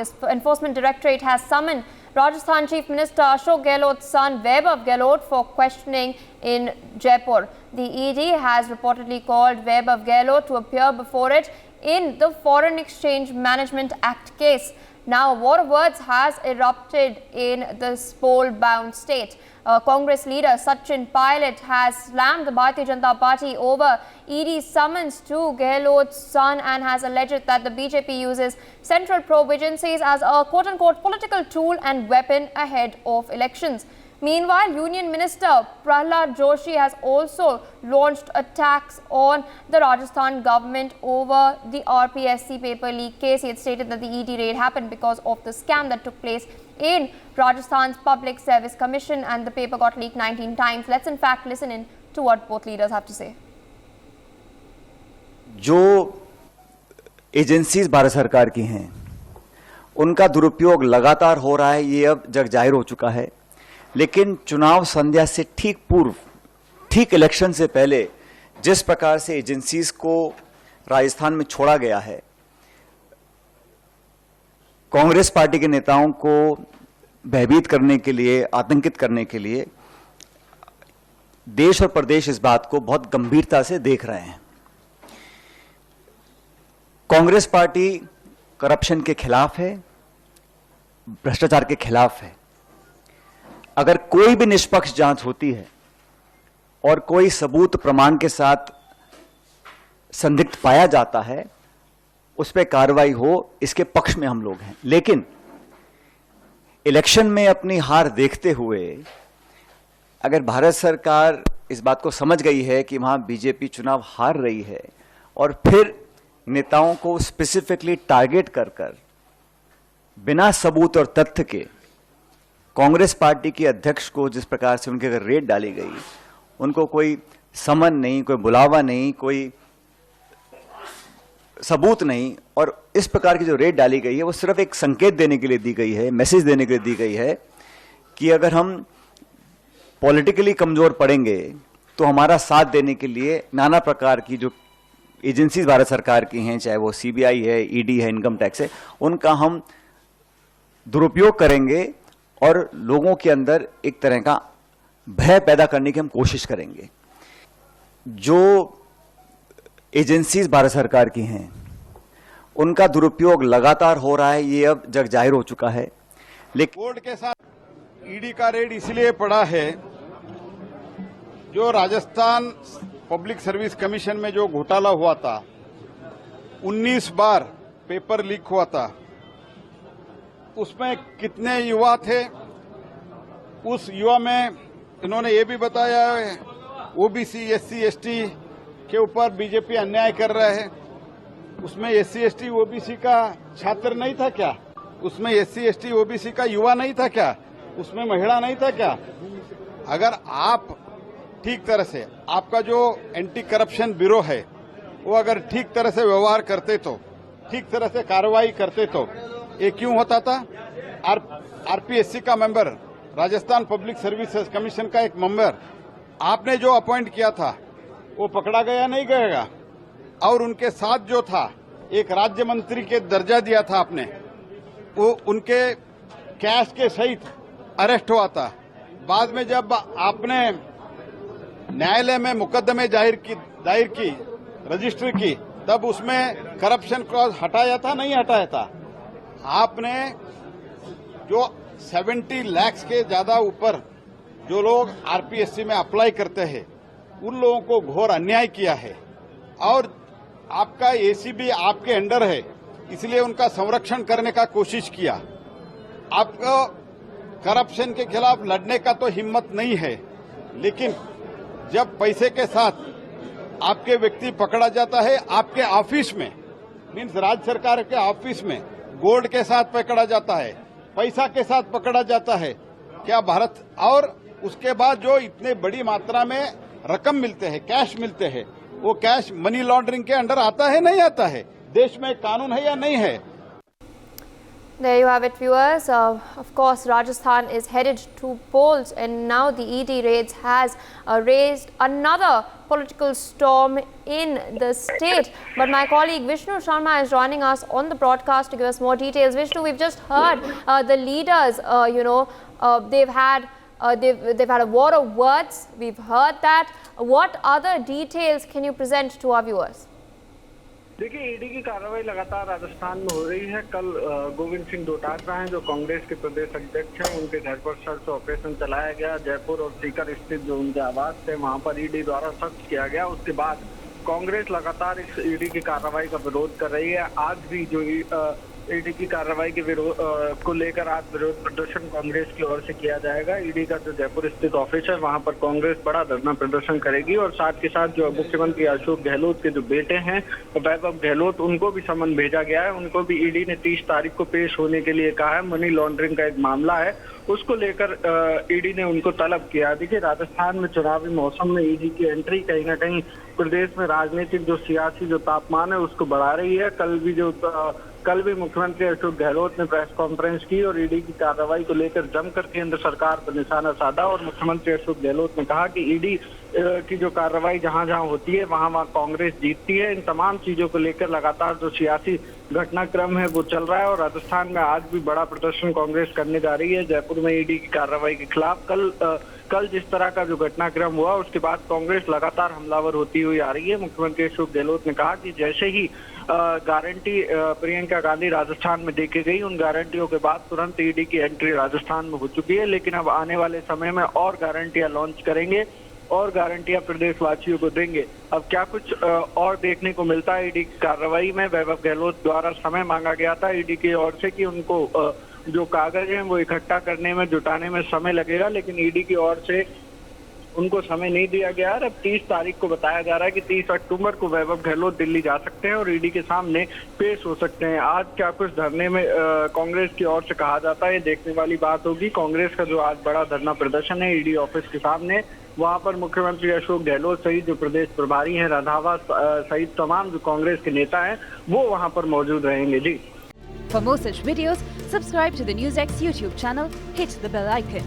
Enforcement Directorate has summoned Rajasthan Chief Minister Ashok Gehlot's son Vaibhav Gehlot for questioning in Jaipur. The ED has reportedly called Vaibhav Gehlot to appear before it in the Foreign Exchange Management Act case. Now, a war of words has erupted in the poll-bound state. Congress leader Sachin Pilot has slammed the Bharatiya Janata Party over ED's summons to Gehlot's son and has alleged that the BJP uses central probe agencies as a quote-unquote political tool and weapon ahead of elections. Meanwhile, Union Minister Prahlad Joshi has also launched attacks on the Rajasthan government over the RPSC paper leak case. He had stated that the ED raid happened because of the scam that took place in Rajasthan's Public Service Commission and the paper got leaked 19 times. Let's in fact listen in to what both leaders have to say. जो agencies Bharat सरकार की हैं, उनका दुरुपयोग लगातार हो रहा है, ये अब जग जाहिर हो चुका है। लेकिन चुनाव संध्या से ठीक पूर्व, ठीक इलेक्शन से पहले जिस प्रकार से एजेंसीज को राजस्थान में छोड़ा गया है, कांग्रेस पार्टी के नेताओं को भयभीत करने के लिए, आतंकित करने के लिए देश और प्रदेश इस बात को बहुत गंभीरता से देख रहे हैं। कांग्रेस पार्टी करप्शन के खिलाफ है, भ्रष्टाचार के खिलाफ है। अगर कोई भी निष्पक्ष जांच होती है और कोई सबूत प्रमाण के साथ संदिग्ध पाया जाता है, उस पर कार्रवाई हो, इसके पक्ष में हम लोग हैं। लेकिन इलेक्शन में अपनी हार देखते हुए अगर भारत सरकार इस बात को समझ गई है कि वहां बीजेपी चुनाव हार रही है और फिर नेताओं को स्पेसिफिकली टारगेट कर बिना सबूत और तथ्य के कांग्रेस पार्टी के अध्यक्ष को जिस प्रकार से उनके अगर रेड डाली गई, उनको कोई समन नहीं, कोई बुलावा नहीं, कोई सबूत नहीं, और इस प्रकार की जो रेड डाली गई है वो सिर्फ एक संकेत देने के लिए दी गई है, मैसेज देने के लिए दी गई है कि अगर हम पॉलिटिकली कमजोर पड़ेंगे तो हमारा साथ देने के लिए नाना प्रकार की जो एजेंसीज भारत सरकार की हैं, चाहे वो सीबीआई है, ईडी है, इनकम टैक्स है, उनका हम दुरुपयोग करेंगे और लोगों के अंदर एक तरह का भय पैदा करने की हम कोशिश करेंगे। जो एजेंसीज भारत सरकार की हैं, उनका दुरुपयोग लगातार हो रहा है, ये अब जग जाहिर हो चुका है। लेकिन बोर्ड के साथ ईडी का रेड इसलिए पड़ा है, जो राजस्थान पब्लिक सर्विस कमीशन में जो घोटाला हुआ था, 19 बार पेपर लीक हुआ था, उसमें कितने युवा थे, उस युवा में इन्होंने ये भी बताया है ओबीसी एससी एसटी के ऊपर बीजेपी अन्याय कर रहा है। उसमें एससी एसटी ओबीसी का छात्र नहीं था क्या? उसमें एससी एसटी ओबीसी का युवा नहीं था क्या? उसमें महिला नहीं था क्या? अगर आप ठीक तरह से, आपका जो एंटी करप्शन ब्यूरो है वो अगर ठीक तरह से व्यवहार करते तो, ठीक तरह से कार्रवाई करते तो ये क्यों होता था? आरपीएससी का member, Rajasthan public service commission का एक मेंबर आपने जो अपॉइंट किया था वो पकड़ा गया नहीं गएगा? और उनके साथ जो था एक राज्य मंत्री के दर्जा दिया था आपने, वो उनके कैश के सहित अरेस्ट हुआ था। बाद में जब आपने न्यायालय में मुकदमे दायर की रजिस्टर की, तब उसमें करप्शन क्लॉज हटाया था नहीं हटाया था? आपने जो 70 लाख के ज्यादा ऊपर जो लोग आरपीएससी में अप्लाई करते हैं, उन लोगों को घोर अन्याय किया है। और आपका एसीबी आपके अंडर है, इसलिए उनका संरक्षण करने का कोशिश किया। आपको करप्शन के खिलाफ लड़ने का तो हिम्मत नहीं है, लेकिन जब पैसे के साथ आपके व्यक्ति पकड़ा जाता है, आपके ऑफिस में, मीन्स राज्य सरकार के ऑफिस में गोल्ड के साथ पकड़ा जाता है, पैसा के साथ पकड़ा जाता है, क्या भारत, और उसके बाद जो इतने बड़ी मात्रा में रकम मिलते हैं, कैश मिलते हैं, वो कैश मनी लॉन्ड्रिंग के अंडर आता है नहीं आता है? देश में कानून है या नहीं है? There you have it, viewers. Of course, Rajasthan is headed to polls, and now the ED raids has raised another political storm in the state. But my colleague Vishnu Sharma is joining us on the broadcast to give us more details. Vishnu, we've just heard the leaders, they've had a war of words. We've heard that. What other details can you present to our viewers? देखिए, ED की कार्रवाई लगातार राजस्थान में हो रही है। कल गोविंद सिंह डोटासरा हैं जो कांग्रेस के प्रदेश अध्यक्ष हैं, उनके घर पर सर्च ऑपरेशन चलाया गया। जयपुर और सीकर स्थित जो उनके आवास थे वहां पर ईडी द्वारा सर्च किया गया। उसके बाद कांग्रेस लगातार इस ईडी की कार्रवाई का विरोध कर रही है। आज भी जो ईडी की कार्रवाई के विरोध को लेकर आज विरोध प्रदर्शन कांग्रेस की ओर से किया जाएगा। ईडी का जो जयपुर स्थित ऑफिस है वहां पर कांग्रेस बड़ा धरना प्रदर्शन करेगी और साथ के साथ जो मुख्यमंत्री अशोक गहलोत के जो बेटे हैं वैभव गहलोत, उनको भी समन भेजा गया है। उनको भी ईडी ने 30 तारीख को पेश होने के लिए कहा है। मनी लॉन्ड्रिंग का एक मामला है, उसको लेकर ईडी ने उनको तलब किया। देखिए, राजस्थान में चुनावी मौसम में ईडी की एंट्री कहीं ना कहीं प्रदेश में राजनीतिक जो सियासी जो तापमान है उसको बढ़ा रही है। कल भी मुख्यमंत्री अशोक गहलोत ने प्रेस कॉन्फ्रेंस की और ईडी की कार्रवाई को लेकर जमकर केंद्र सरकार पर निशाना साधा और मुख्यमंत्री अशोक गहलोत ने कहा कि ईडी की जो कार्रवाई जहां जहां होती है वहां वहां कांग्रेस जीतती है। इन तमाम चीजों को लेकर लगातार जो सियासी घटनाक्रम है वो चल रहा है और राजस्थान में आज भी बड़ा प्रदर्शन कांग्रेस करने जा रही है जयपुर में ईडी की कार्रवाई के खिलाफ। कल जिस तरह का जो घटनाक्रम हुआ उसके बाद कांग्रेस लगातार हमलावर होती हुई आ रही है। मुख्यमंत्री अशोक गहलोत ने कहा कि जैसे ही गारंटी प्रियंका गांधी राजस्थान में देखी गई, उन गारंटियों के बाद तुरंत ईडी की एंट्री राजस्थान में हो चुकी है, लेकिन अब आने वाले समय में और गारंटियां लॉन्च करेंगे और गारंटियां प्रदेशवासियों को देंगे। अब क्या कुछ और देखने को मिलता है ईडी की कार्रवाई में। वैभव गहलोत द्वारा समय मांगा गया था ईडी की ओर से कि उनको जो कागज हैं वो इकट्ठा करने में जुटाने में समय लगेगा, लेकिन ईडी की ओर से उनको समय नहीं दिया गया है। अब 30 तारीख को बताया जा रहा है कि 30 अक्टूबर को वैभव गहलोत दिल्ली जा सकते हैं और ईडी के सामने पेश हो सकते हैं। आज क्या कुछ धरने में कांग्रेस की ओर से कहा जाता है, ये देखने वाली बात होगी। कांग्रेस का जो आज बड़ा धरना प्रदर्शन है ईडी ऑफिस के सामने, वहां पर मुख्यमंत्री अशोक गहलोत सहित जो प्रदेश प्रभारी हैं रंधावा सहित तमाम जो कांग्रेस के नेता हैं वो वहां पर मौजूद रहेंगे। जी, For more such videos, subscribe to the NewsX YouTube channel, hit the bell icon.